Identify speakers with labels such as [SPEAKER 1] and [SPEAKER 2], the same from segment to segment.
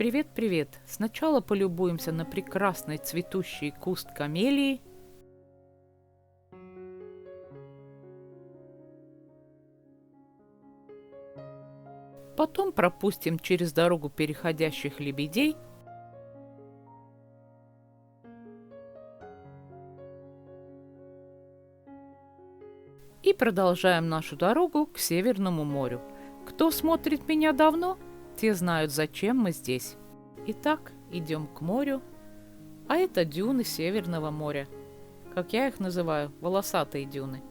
[SPEAKER 1] Привет-привет! Сначала полюбуемся на прекрасный цветущий куст камелии. Потом пропустим через дорогу переходящих лебедей. И продолжаем нашу дорогу к Северному морю. Кто смотрит меня давно, те знают, зачем мы здесь. Итак, идем к морю. А это дюны Северного моря. Как я их называю, волосатые дюны.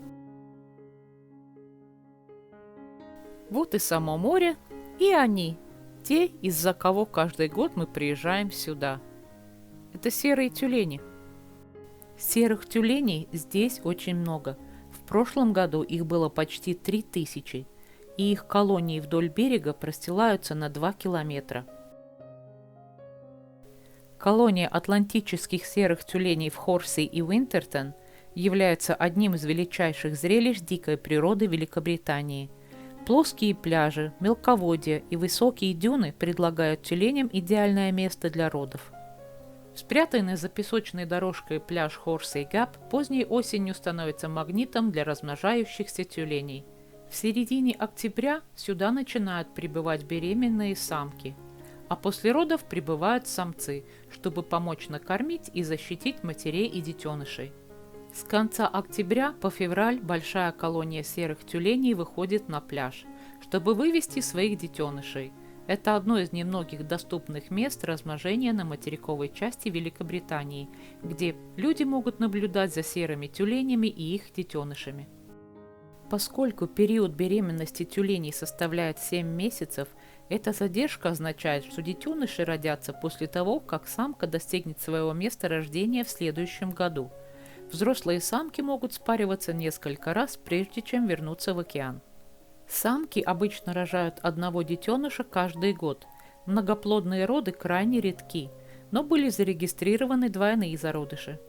[SPEAKER 1] Вот и само море, и они, те, из-за кого каждый год мы приезжаем сюда. Это серые тюлени. Серых тюленей здесь очень много. В прошлом году их было почти 3000, и их колонии вдоль берега простилаются на 2 километра. Колония атлантических серых тюленей в Хорси и Уинтертон является одним из величайших зрелищ дикой природы Великобритании. Плоские пляжи, мелководье и высокие дюны предлагают тюленям идеальное место для родов. Спрятанный за песочной дорожкой пляж Хорси Гап поздней осенью становится магнитом для размножающихся тюленей. В середине октября сюда начинают прибывать беременные самки, а после родов прибывают самцы, чтобы помочь накормить и защитить матерей и детенышей. С конца октября по февраль большая колония серых тюленей выходит на пляж, чтобы вывести своих детенышей. Это одно из немногих доступных мест размножения на материковой части Великобритании, где люди могут наблюдать за серыми тюленями и их детенышами. Поскольку период беременности тюленей составляет 7 месяцев, эта задержка означает, что детеныши родятся после того, как самка достигнет своего места рождения в следующем году. Взрослые самки могут спариваться несколько раз, прежде чем вернуться в океан. Самки обычно рожают одного детеныша каждый год. Многоплодные роды крайне редки, но были зарегистрированы двойные зародыши.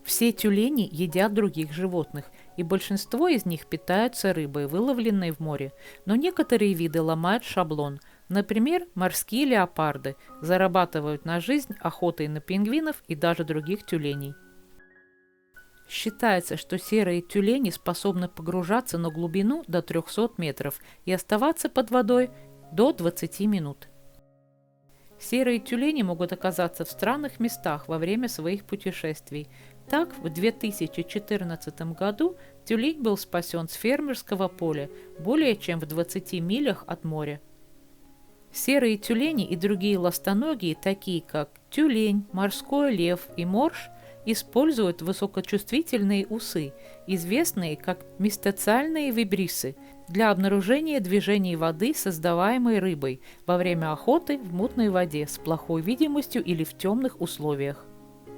[SPEAKER 1] Все тюлени едят других животных, и большинство из них питаются рыбой, выловленной в море, но некоторые виды ломают шаблон. Например, морские леопарды зарабатывают на жизнь охотой на пингвинов и даже других тюленей. Считается, что серые тюлени способны погружаться на глубину до 300 метров и оставаться под водой до 20 минут. Серые тюлени могут оказаться в странных местах во время своих путешествий. Так, в 2014 году тюлень был спасен с фермерского поля более чем в 20 милях от моря. Серые тюлени и другие ластоногие, такие как тюлень, морской лев и морж, используют высокочувствительные усы, известные как мистоциальные вибрисы, для обнаружения движений воды, создаваемой рыбой во время охоты в мутной воде с плохой видимостью или в темных условиях.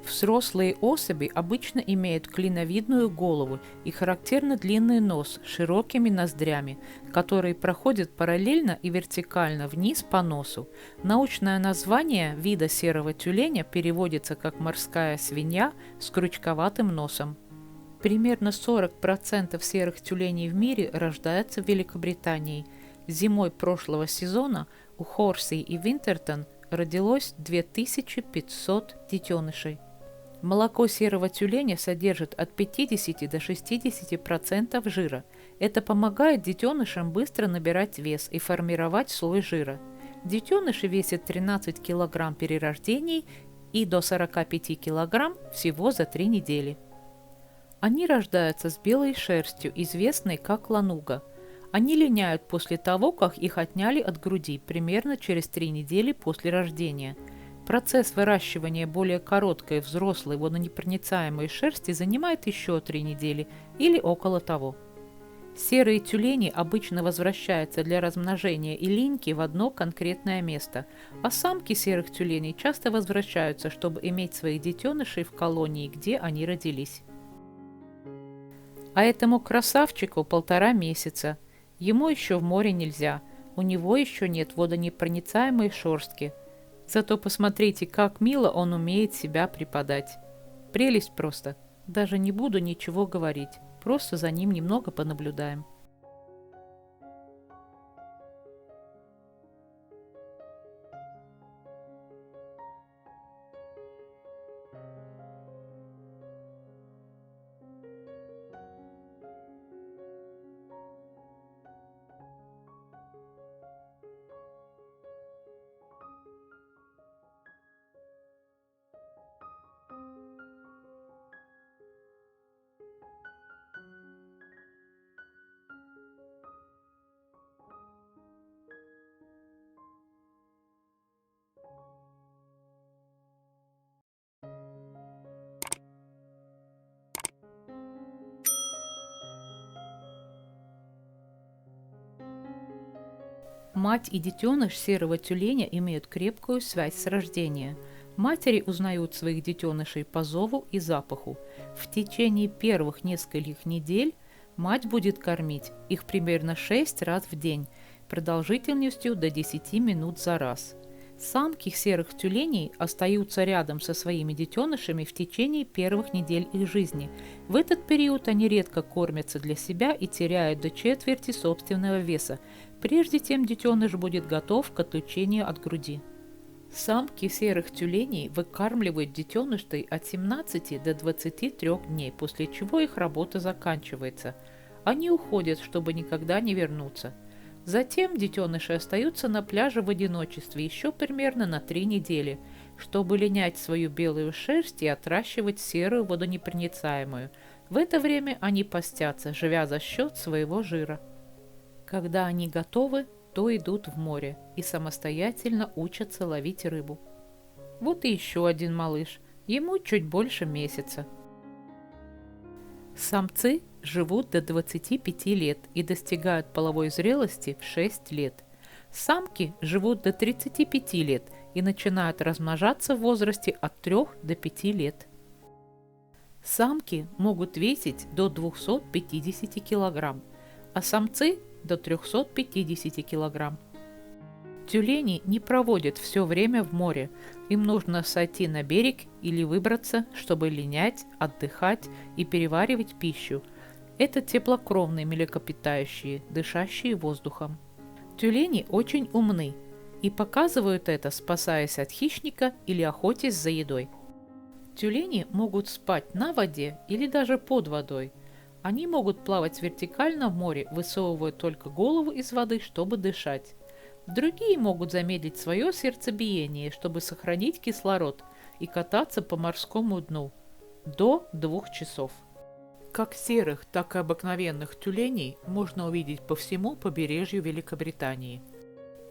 [SPEAKER 1] Взрослые особи обычно имеют клиновидную голову и характерно длинный нос с широкими ноздрями, которые проходят параллельно и вертикально вниз по носу. Научное название вида серого тюленя переводится как «морская свинья с крючковатым носом». Примерно 40% серых тюленей в мире рождаются в Великобритании. Зимой прошлого сезона у Хорси и Винтертон родилось 2500 детенышей. Молоко серого тюленя содержит от 50 до 60% жира. Это помогает детенышам быстро набирать вес и формировать слой жира. Детеныши весят 13 кг при рождении и до 45 кг всего за 3 недели. Они рождаются с белой шерстью, известной как лануга. Они линяют после того, как их отняли от груди, примерно через 3 недели после рождения. Процесс выращивания более короткой взрослой водонепроницаемой шерсти занимает еще 3 недели или около того. Серые тюлени обычно возвращаются для размножения и линьки в одно конкретное место, а самки серых тюленей часто возвращаются, чтобы иметь своих детенышей в колонии, где они родились. А этому красавчику 1,5 месяца. Ему еще в море нельзя, у него еще нет водонепроницаемой шерстки. Зато посмотрите, как мило он умеет себя преподать. Прелесть просто. Даже не буду ничего говорить, просто за ним немного понаблюдаем. Мать и детеныш серого тюленя имеют крепкую связь с рождения. Матери узнают своих детенышей по зову и запаху. В течение первых нескольких недель мать будет кормить их примерно 6 раз в день, продолжительностью до 10 минут за раз. Самки серых тюленей остаются рядом со своими детенышами в течение первых недель их жизни. В этот период они редко кормятся для себя и теряют до четверти собственного веса. Прежде чем детеныш будет готов к отлучению от груди. Самки серых тюленей выкармливают детенышей от 17 до 23 дней, после чего их работа заканчивается. Они уходят, чтобы никогда не вернуться. Затем детеныши остаются на пляже в одиночестве еще примерно на 3 недели, чтобы линять свою белую шерсть и отращивать серую водонепроницаемую. В это время они постятся, живя за счет своего жира. Когда они готовы, то идут в море и самостоятельно учатся ловить рыбу. Вот и еще один малыш, ему чуть больше месяца. Самцы живут до 25 лет и достигают половой зрелости в 6 лет. Самки живут до 35 лет и начинают размножаться в возрасте от 3 до 5 лет. Самки могут весить до 250 кг, а самцы – до 350 кг. Тюлени не проводят все время в море. Им нужно сойти на берег или выбраться, чтобы линять, отдыхать и переваривать пищу. Это теплокровные млекопитающие, дышащие воздухом. Тюлени очень умны и показывают это, спасаясь от хищника или охотясь за едой. Тюлени могут спать на воде или даже под водой. Они могут плавать вертикально в море, высовывая только голову из воды, чтобы дышать. Другие могут замедлить свое сердцебиение, чтобы сохранить кислород, и кататься по морскому дну до 2 часов. Как серых, так и обыкновенных тюленей можно увидеть по всему побережью Великобритании.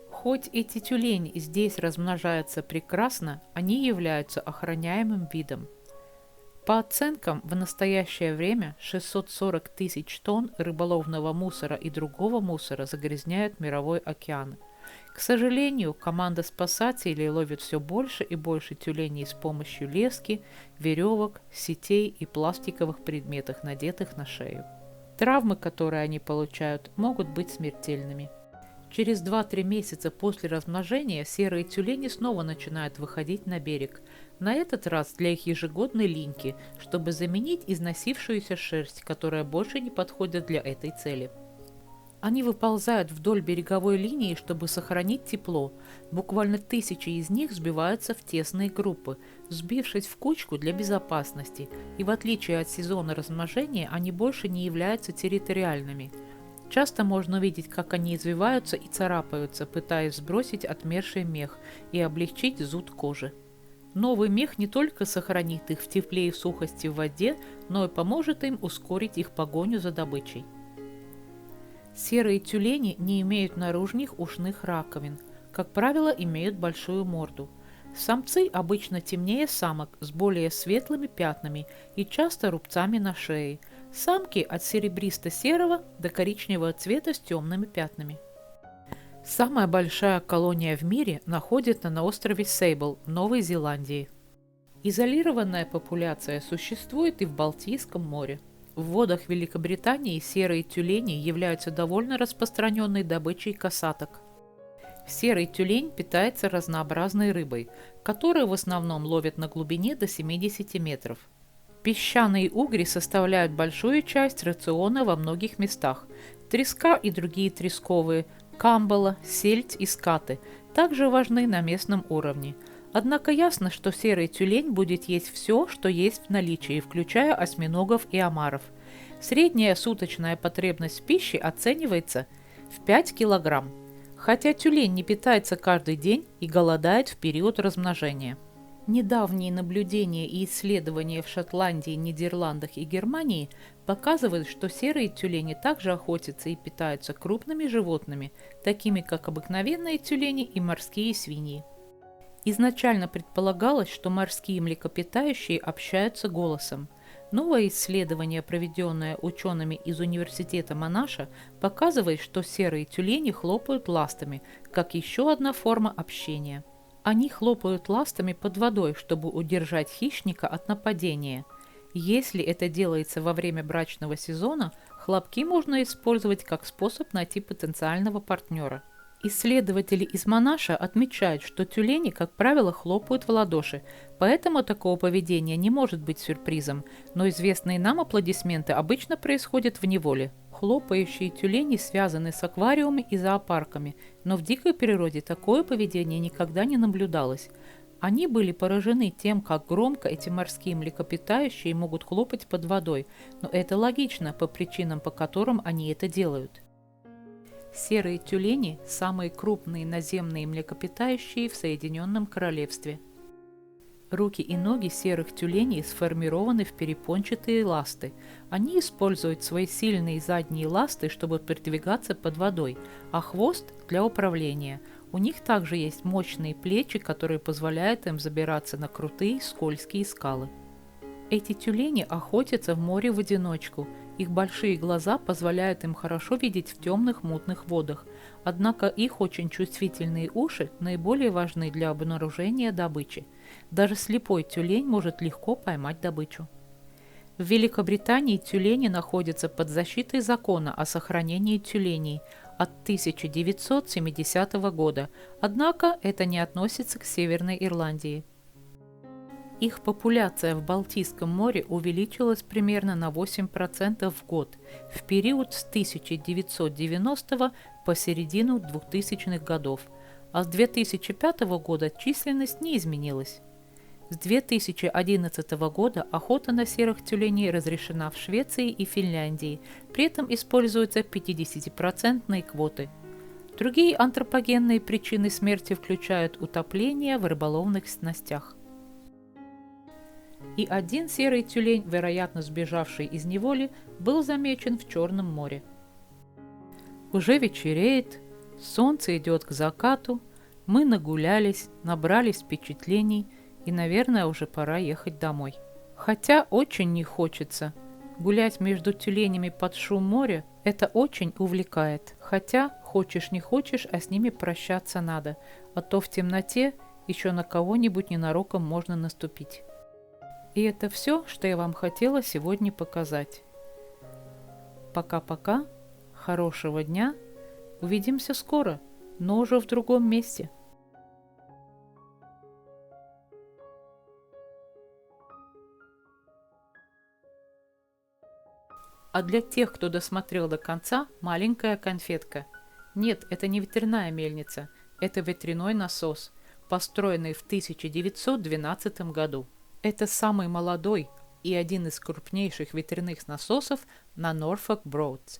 [SPEAKER 1] Хоть эти тюлени здесь размножаются прекрасно, они являются охраняемым видом. По оценкам, в настоящее время 640 тысяч тонн рыболовного мусора и другого мусора загрязняют мировой океан. К сожалению, команда спасателей ловит все больше и больше тюленей с помощью лески, веревок, сетей и пластиковых предметов, надетых на шею. Травмы, которые они получают, могут быть смертельными. Через 2-3 месяца после размножения серые тюлени снова начинают выходить на берег, на этот раз для их ежегодной линьки, чтобы заменить износившуюся шерсть, которая больше не подходит для этой цели. Они выползают вдоль береговой линии, чтобы сохранить тепло. Буквально тысячи из них сбиваются в тесные группы, сбившись в кучку для безопасности, и в отличие от сезона размножения, они больше не являются территориальными. Часто можно увидеть, как они извиваются и царапаются, пытаясь сбросить отмерший мех и облегчить зуд кожи. Новый мех не только сохранит их в тепле и сухости в воде, но и поможет им ускорить их погоню за добычей. Серые тюлени не имеют наружных ушных раковин, как правило, имеют большую морду. Самцы обычно темнее самок с более светлыми пятнами и часто рубцами на шее. Самки от серебристо-серого до коричневого цвета с темными пятнами. Самая большая колония в мире находится на острове Сейбл в Новой Зеландии. Изолированная популяция существует и в Балтийском море. В водах Великобритании серые тюлени являются довольно распространенной добычей касаток. Серый тюлень питается разнообразной рыбой, которую в основном ловят на глубине до 70 метров. Песчаные угри составляют большую часть рациона во многих местах. Треска и другие тресковые, камбала, сельдь и скаты также важны на местном уровне. Однако ясно, что серый тюлень будет есть все, что есть в наличии, включая осьминогов и омаров. Средняя суточная потребность в пище оценивается в 5 килограмм, хотя тюлень не питается каждый день и голодает в период размножения. Недавние наблюдения и исследования в Шотландии, Нидерландах и Германии показывают, что серые тюлени также охотятся и питаются крупными животными, такими как обыкновенные тюлени и морские свиньи. Изначально предполагалось, что морские млекопитающие общаются голосом. Новое исследование, проведенное учеными из университета Монаша, показывает, что серые тюлени хлопают ластами, как еще одна форма общения. Они хлопают ластами под водой, чтобы удержать хищника от нападения. Если это делается во время брачного сезона, хлопки можно использовать как способ найти потенциального партнера. Исследователи из Монаша отмечают, что тюлени, как правило, хлопают в ладоши, поэтому такого поведения не может быть сюрпризом, но известные нам аплодисменты обычно происходят в неволе. Хлопающие тюлени связаны с аквариумами и зоопарками, но в дикой природе такое поведение никогда не наблюдалось. Они были поражены тем, как громко эти морские млекопитающие могут хлопать под водой, но это логично по причинам, по которым они это делают. Серые тюлени – самые крупные наземные млекопитающие в Соединенном Королевстве. Руки и ноги серых тюленей сформированы в перепончатые ласты. Они используют свои сильные задние ласты, чтобы передвигаться под водой, а хвост – для управления. У них также есть мощные плечи, которые позволяют им забираться на крутые скользкие скалы. Эти тюлени охотятся в море в одиночку. Их большие глаза позволяют им хорошо видеть в темных мутных водах, однако их очень чувствительные уши наиболее важны для обнаружения добычи. Даже слепой тюлень может легко поймать добычу. В Великобритании тюлени находятся под защитой закона о сохранении тюленей от 1970 года, однако это не относится к Северной Ирландии. Их популяция в Балтийском море увеличилась примерно на 8% в год в период с 1990 по середину 2000-х годов, а с 2005 года численность не изменилась. С 2011 года охота на серых тюленей разрешена в Швеции и Финляндии, при этом используются 50% квоты. Другие антропогенные причины смерти включают утопление в рыболовных снастях. И один серый тюлень, вероятно сбежавший из неволи, был замечен в Черном море. Уже вечереет, солнце идет к закату, мы нагулялись, набрались впечатлений, и, наверное, уже пора ехать домой. Хотя очень не хочется. Гулять между тюленями под шум моря – это очень увлекает. Хотя, хочешь не хочешь, а с ними прощаться надо, а то в темноте еще на кого-нибудь ненароком можно наступить. И это все, что я вам хотела сегодня показать. Пока-пока, хорошего дня, увидимся скоро, но уже в другом месте. А для тех, кто досмотрел до конца, маленькая конфетка. Нет, это не ветряная мельница, это ветряной насос, построенный в 1912 году. Это самый молодой и один из крупнейших ветряных насосов на Норфолк-Броудс.